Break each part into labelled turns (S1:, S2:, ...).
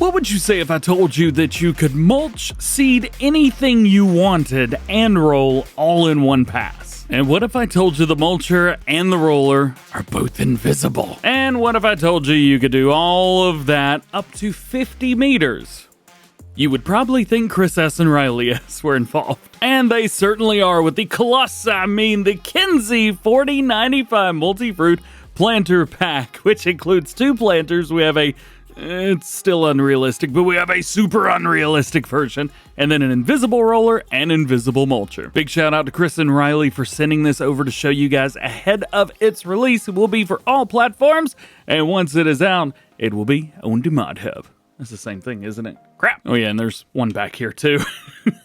S1: What would you say if I told you that you could mulch, seed anything you wanted, and roll all in one pass? And what if I told you the mulcher and the roller are both invisible? And what if I told you could do all of that up to 50 meters? You would probably think ChrisS and RileyS were involved. And they certainly are with the the Kinze 4095 MultiFruit Planter Pack, which includes 2 planters. We have it's still unrealistic, but we have a super unrealistic version, and then an invisible roller and invisible mulcher. Big shout out to Chris and Riley for sending this over to show you guys ahead of its release. It will be for all platforms, and once it is out, it will be on the Mod Hub. That's the same thing, isn't it? Crap. Oh yeah, and there's one back here too.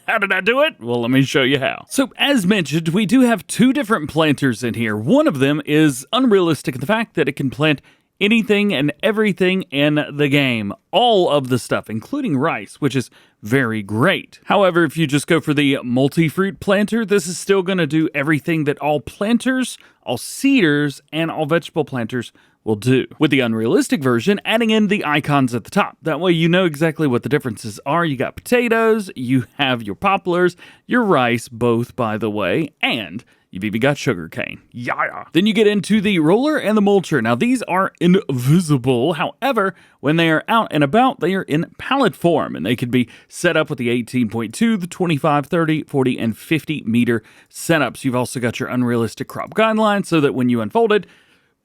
S1: How did I do it? Well, let me show you how. So as mentioned, we do have 2 different planters in here. One of them is unrealistic in the fact that it can plant anything and everything in the game. All of the stuff, including rice, which is very great. However, if you just go for the MultiFruit planter, this is still going to do everything that all planters, all seeders, and all vegetable planters will do. With the unrealistic version, adding in the icons at the top. That way you know exactly what the differences are. You got potatoes, you have your poplars, your rice, both by the way, and you've even got sugarcane. Yeah. Then you get into the roller and the mulcher. Now these are invisible. However, when they are out and about, they are in pallet form, and they can be set up with the 18.2, the 25, 30, 40, and 50 meter setups. You've also got your unrealistic crop guidelines so that when you unfold it,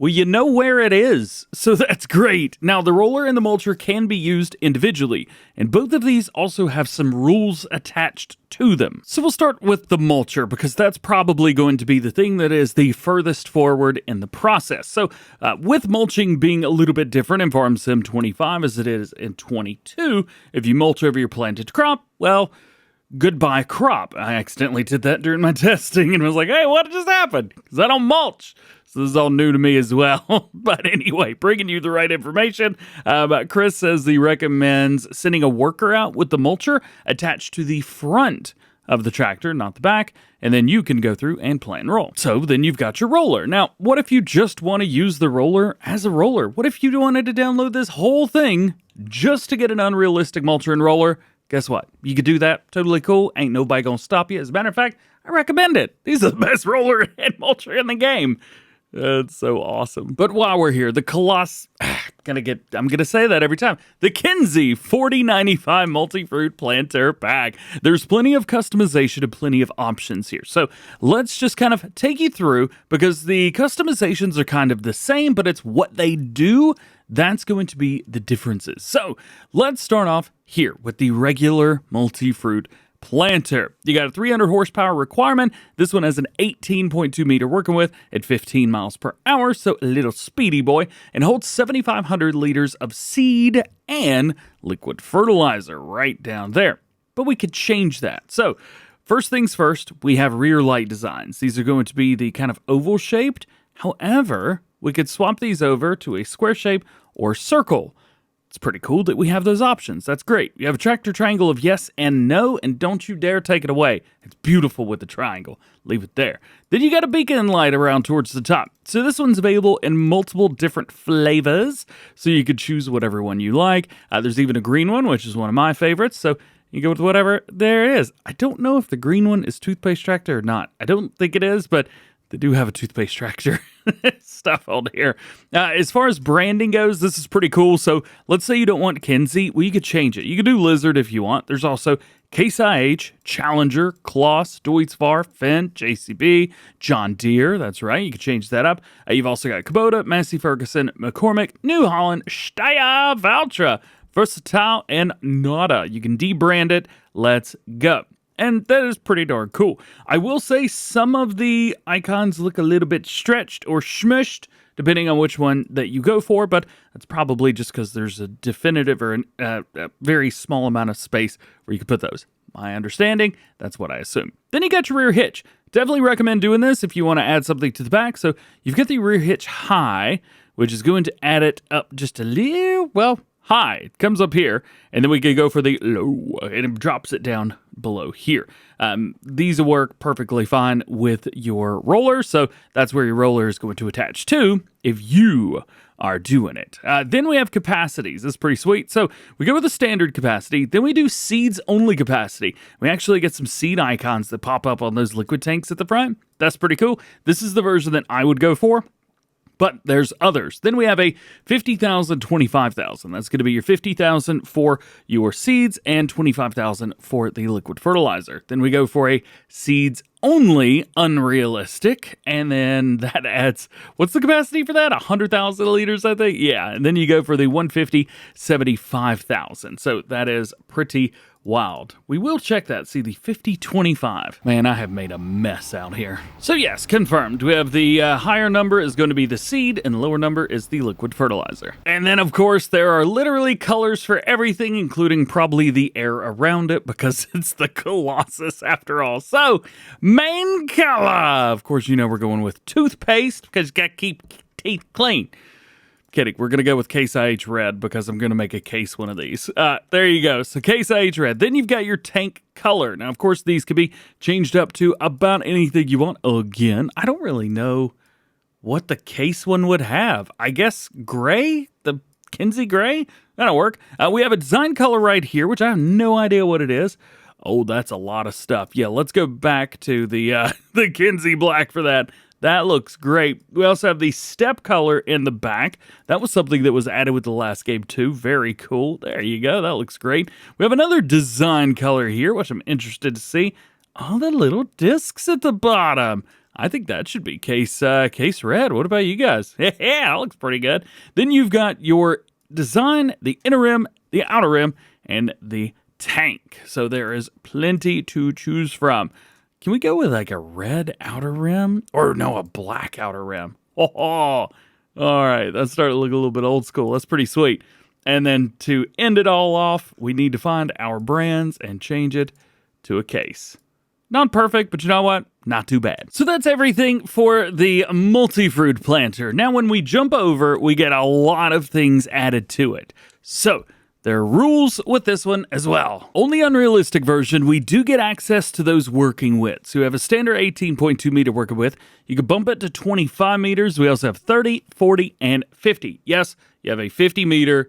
S1: well, you know where it is, so that's great. Now, the roller and the mulcher can be used individually, and both of these also have some rules attached to them. So we'll start with the mulcher, because that's probably going to be the thing that is the furthest forward in the process. So with mulching being a little bit different in Farm Sim 25 as it is in 22, if you mulch over your planted crop, well, goodbye crop. I accidentally did that during my testing and was like, hey, what just happened? Because I don't mulch. So this is all new to me as well. But anyway, bringing you the right information. Chris says he recommends sending a worker out with the mulcher attached to the front of the tractor, not the back, and then you can go through and plant and roll. So then you've got your roller. Now, what if you just want to use the roller as a roller? What if you wanted to download this whole thing just to get an unrealistic mulcher and roller? Guess what? You could do that. Totally cool. Ain't nobody gonna stop you. As a matter of fact, I recommend it. These are the best roller and mulcher in the game. It's so awesome. But while we're here, the I'm gonna say that every time. The Kinze 4095 MultiFruit Planter Pack. There's plenty of customization and plenty of options here. So let's just kind of take you through, because the customizations are kind of the same, but it's what they do that's going to be the differences. So let's start off here with the regular MultiFruit planter. You got a 300 horsepower requirement. This one has an 18.2 meter working with at 15 miles per hour, so a little speedy boy, and holds 7,500 liters of seed and liquid fertilizer right down there. But we could change that. So first things first, we have rear light designs. These are going to be the kind of oval shaped. However, we could swap these over to a square shape or circle. It's pretty cool that we have those options. That's great. You have a tractor triangle of yes and no, and don't you dare take it away. It's beautiful with the triangle. Leave it there. Then you got a beacon light around towards the top. So this one's available in multiple different flavors, so you could choose whatever one you like. There's even a green one, which is one of my favorites, so you go with whatever there is. I don't know if the green one is toothpaste tractor or not. I don't think it is, but they do have a toothpaste tractor stuff on here. As far as branding goes, this is pretty cool. So let's say you don't want Kinze. Well, you could change it. You could do Lizard if you want. There's also Case IH, Challenger, Kloss, Deutz-Fahr, Fendt, JCB, John Deere. That's right. You can change that up. You've also got Kubota, Massey Ferguson, McCormick, New Holland, Steyr, Valtra, Versatile, and Nada. You can debrand it. Let's go. And that is pretty darn cool. I will say some of the icons look a little bit stretched or smushed, depending on which one that you go for, but that's probably just because there's a definitive or a very small amount of space where you can put those. My understanding, that's what I assume. Then you got your rear hitch. Definitely recommend doing this if you want to add something to the back. So you've got the rear hitch high, which is going to add it up just a little, well, high. It comes up here, and then we can go for the low, and it drops it down below here. These work perfectly fine with your roller, so that's where your roller is going to attach to if you are doing it. Then we have capacities. That's pretty sweet. So we go with the standard capacity. Then we do seeds only capacity. We actually get some seed icons that pop up on those liquid tanks at the front. That's pretty cool. This is the version that I would go for, but there's others. Then we have a 50,000, 25,000. That's going to be your 50,000 for your seeds and 25,000 for the liquid fertilizer. Then we go for a seeds only unrealistic, and then that adds, what's the capacity for that? 100,000 liters, I think? Yeah, and then you go for the 150, 75,000. So that is pretty wild. We will check that. See the 5025. Man, I have made a mess out here. So yes, confirmed. We have the higher number is going to be the seed, and the lower number is the liquid fertilizer. And then, of course, there are literally colors for everything, including probably the air around it, because it's the Colossus after all. So, main color. Of course, you know we're going with toothpaste, because you got to keep teeth clean. Kidding. We're going to go with Case IH Red because I'm going to make a case one of these. There you go. So Case IH Red. Then you've got your tank color. Now, of course, these can be changed up to about anything you want. Again, I don't really know what the case one would have. I guess gray? The Kinze gray? That'll work. We have a design color right here, which I have no idea what it is. Oh, that's a lot of stuff. Yeah, let's go back to the the Kinze black for that. That looks great. We also have the step color in the back. That was something that was added with the last game too. Very cool. There you go. That looks great. We have another design color here, which I'm interested to see. Oh, the little discs at the bottom. I think that should be Case Red. What about you guys? Yeah, that looks pretty good. Then you've got your design, the inner rim, the outer rim, and the tank. So there is plenty to choose from. Can we go with like a red outer rim? Or no, a black outer rim. Oh, all right. That's starting to look a little bit old school. That's pretty sweet. And then to end it all off, we need to find our brands and change it to a case. Not perfect, but you know what? Not too bad. So that's everything for the MultiFruit planter. Now, when we jump over, we get a lot of things added to it. So there are rules with this one as well. On the unrealistic version, we do get access to those working widths. So we have a standard 18.2 meter working width. You can bump it to 25 meters. We also have 30, 40, and 50. Yes, you have a 50 meter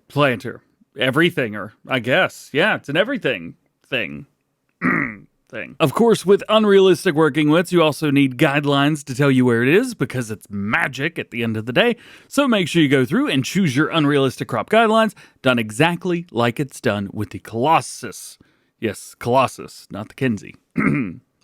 S1: planter. Everythinger, I guess. Yeah, it's an everything thing. Of course, with unrealistic working widths, you also need guidelines to tell you where it is because it's magic at the end of the day. So make sure you go through and choose your unrealistic crop guidelines, done exactly like it's done with the Colossus. Yes, Colossus, not the Kinze.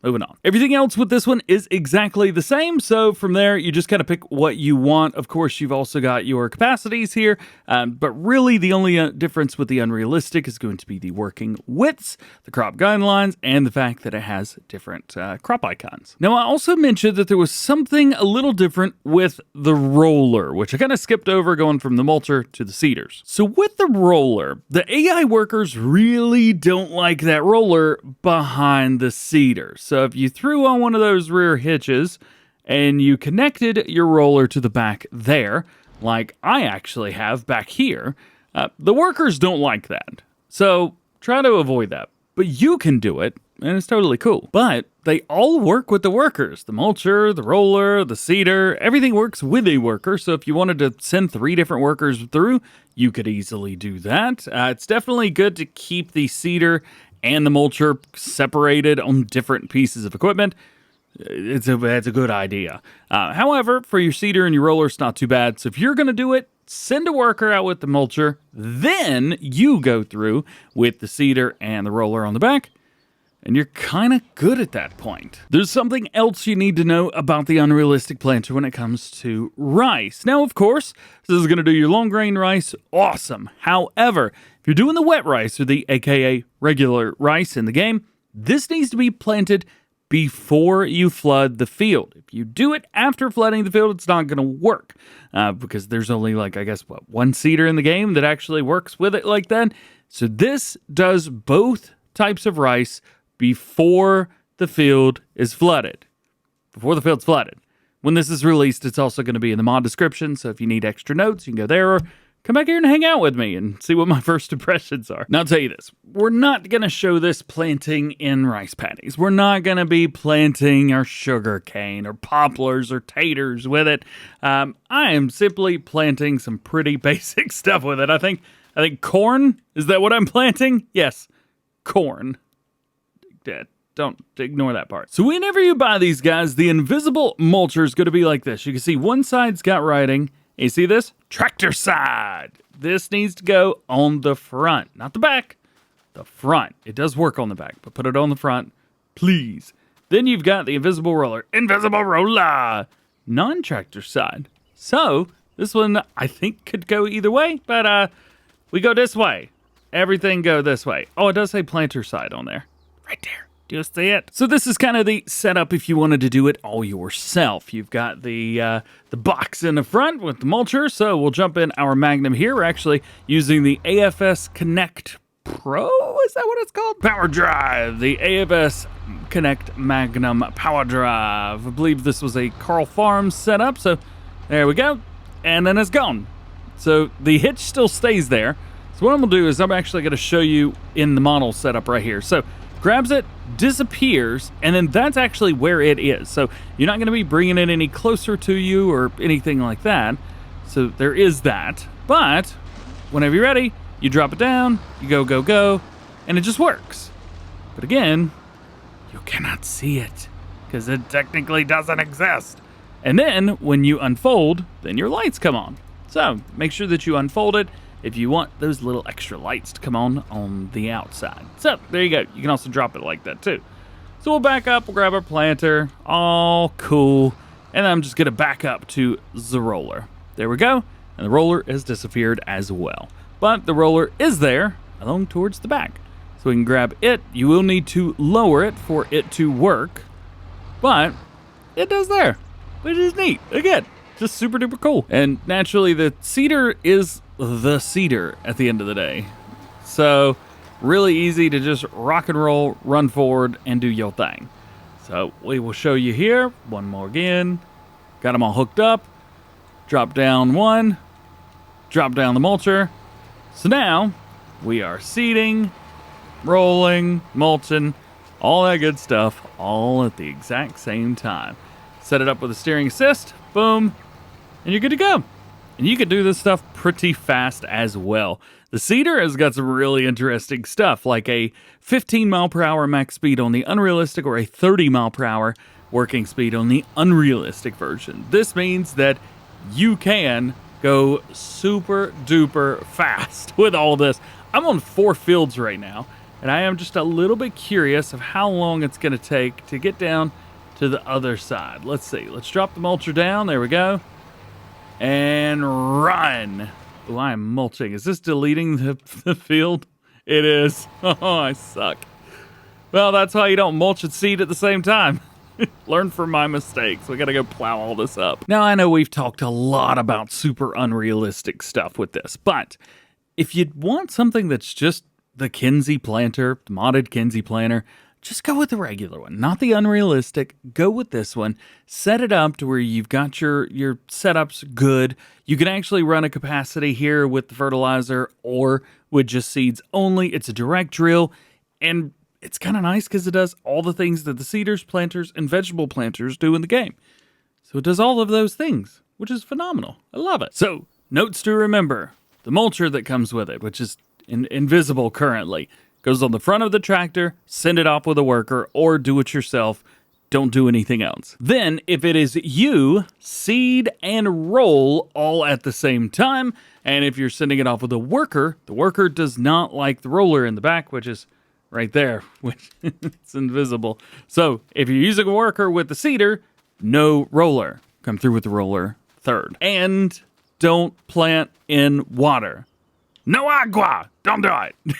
S1: Moving on. Everything else with this one is exactly the same, so from there, you just kind of pick what you want. Of course, you've also got your capacities here, but really the only difference with the unrealistic is going to be the working widths, the crop guidelines, and the fact that it has different crop icons. Now, I also mentioned that there was something a little different with the roller, which I kind of skipped over going from the mulcher to the seeders. So with the roller, the AI workers really don't like that roller behind the seeders. So if you threw on one of those rear hitches and you connected your roller to the back there, like I actually have back here, the workers don't like that. So try to avoid that. But you can do it, and it's totally cool. But they all work with the workers. The mulcher, the roller, the seeder, everything works with a worker. So if you wanted to send 3 different workers through, you could easily do that. It's definitely good to keep the seeder and the mulcher separated on different pieces of equipment. It's a good idea. However, for your seeder and your roller, it's not too bad. So if you're going to do it, send a worker out with the mulcher, then you go through with the seeder and the roller on the back, and you're kind of good at that point. There's something else you need to know about the unrealistic planter when it comes to rice. Now, of course, this is going to do your long grain rice. Awesome. However, if you're doing the wet rice or the AKA regular rice in the game, this needs to be planted before you flood the field. If you do it after flooding the field, it's not going to work because there's only one seeder in the game that actually works with it like that. So this does both types of rice before the field is flooded. Before the field's flooded. When this is released, it's also going to be in the mod description. So if you need extra notes, you can go there or come back here and hang out with me and see what my first impressions are. Now, I'll tell you this. We're not going to show this planting in rice paddies. We're not going to be planting our sugar cane or poplars or taters with it. I am simply planting some pretty basic stuff with it. I think corn, is that what I'm planting? Yes, corn. Don't ignore that part. So whenever you buy these guys, the invisible mulcher is going to be like this. You can see one side's got writing. You see this? Tractor side. This needs to go on the front, not the back. The front. It does work on the back, but put it on the front, please. Then you've got the invisible roller. Invisible roller. Non-tractor side. So this one, I think, could go either way, but we go this way. Everything go this way. Oh, it does say planter side on there. Right there. Do you see it? So this is kind of the setup if you wanted to do it all yourself. You've got the box in the front with the mulcher. So we'll jump in our Magnum here. We're actually using the AFS Connect Pro. Is that what it's called? Power Drive. The AFS Connect Magnum Power Drive. I believe this was a Carl Farms setup. So there we go. And then it's gone. So the hitch still stays there. So what I'm going to do is I'm actually going to show you in the model setup right here. So grabs it, disappears, and then that's actually where it is. So you're not going to be bringing it any closer to you or anything like that. So there is that. But whenever you're ready, you drop it down, you go, go, go, and it just works. But again, you cannot see it because it technically doesn't exist. And then when you unfold, then your lights come on. So make sure that you unfold it if you want those little extra lights to come on the outside. So there you go. You can also drop it like that too. So we'll back up, we'll grab our planter, all cool. And I'm just gonna back up to the roller. There we go. And the roller has disappeared as well. But the roller is there along towards the back. So we can grab it. You will need to lower it for it to work. But it does there, which is neat. Again, just super duper cool. And naturally the cedar is the cedar at the end of the day. So really easy to just rock and roll, run forward, and do your thing. So we will show you here, one more again. Got them all hooked up. Drop down one, drop down the mulcher. So now we are seeding, rolling, mulching, all that good stuff, all at the exact same time. Set it up with a steering assist, boom, and you're good to go. And you can do this stuff pretty fast as well. The cedar has got some really interesting stuff, like a 15 mile per hour max speed on the unrealistic or a 30 mile per hour working speed on the unrealistic version. This means that you can go super duper fast with all this. I'm on 4 fields right now, and I am just a little bit curious of how long it's going to take to get down to the other side. Let's see. Let's drop the mulcher down. There we go. And run. Oh, I'm mulching. Is this deleting the field? It is. Oh, I suck. Well, that's why you don't mulch and seed at the same time. Learn from my mistakes. We gotta go plow all this up. Now, I know we've talked a lot about super unrealistic stuff with this, but if you want something that's just the Kinze planter, the modded Kinze planter, just go with the regular one, not the unrealistic. Go with this one. Set it up to where you've got your setups good. You can actually run a capacity here with the fertilizer or with just seeds only. It's a direct drill, and it's kind of nice because it does all the things that the seeders, planters, and vegetable planters do in the game. So it does all of those things, which is phenomenal. I love it. So, notes to remember. The mulcher that comes with it, which is invisible currently, goes on the front of the tractor, send it off with a worker, or do it yourself. Don't do anything else. Then, if it is you, seed and roll all at the same time. And if you're sending it off with a worker, the worker does not like the roller in the back, which is right there, which it's invisible. So, if you're using a worker with the seeder, no roller. Come through with the roller third. And don't plant in water. No agua! Don't do it!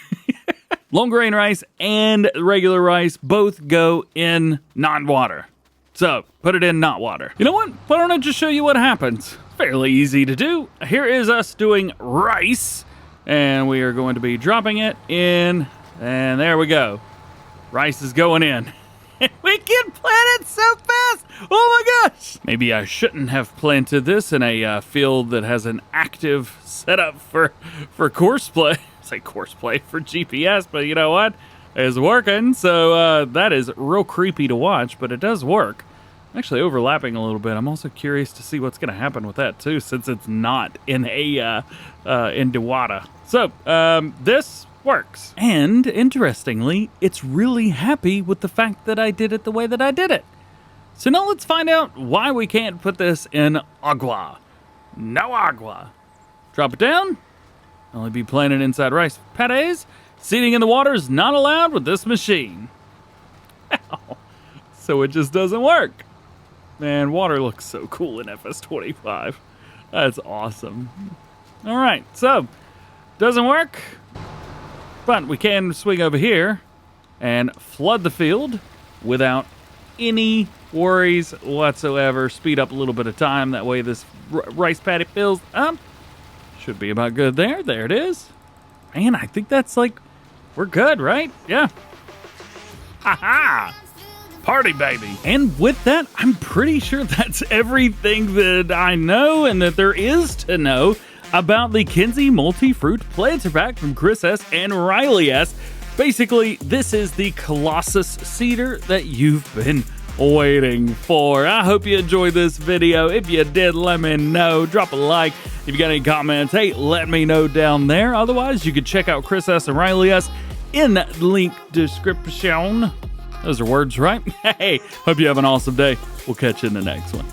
S1: Long grain rice and regular rice both go in non-water. So, put it in not water. You know what? Why don't I just show you what happens? Fairly easy to do. Here is us doing rice. And we are going to be dropping it in. And there we go. Rice is going in. We can plant it so fast! Oh my gosh! Maybe I shouldn't have planted this in a field that has an active setup for courseplay. I say courseplay for GPS, but you know what? It's working, so that is real creepy to watch, but it does work. Actually overlapping a little bit. I'm also curious to see what's going to happen with that too, since it's not in a in Dewata. So this works, and interestingly, it's really happy with the fact that I did it the way that I did it. So now let's find out why we can't put this in agua. No agua. Drop it down. Only be planted inside rice paddies. Seeding in the water is not allowed with this machine. So it just doesn't work. Man, water looks so cool in FS25. That's awesome. All right, so doesn't work, but we can swing over here and flood the field without any worries whatsoever. Speed up a little bit of time. That way this rice paddy fills up. Should be about good there. There it is. Man, I think that's like, we're good, right? Yeah. Ha-ha! Party, baby. And with that, I'm pretty sure that's everything that I know and that there is to know about the Kinze MultiFruit planter pack from ChrisS and RileyS. Basically, this is the Colossus seeder that you've been waiting for. I hope you enjoyed this video. If you did, let me know. Drop a like. If you got any comments, hey, let me know down there. Otherwise, you can check out ChrisS and RileyS in the link description. Those are words, right? Hey, hope you have an awesome day. We'll catch you in the next one.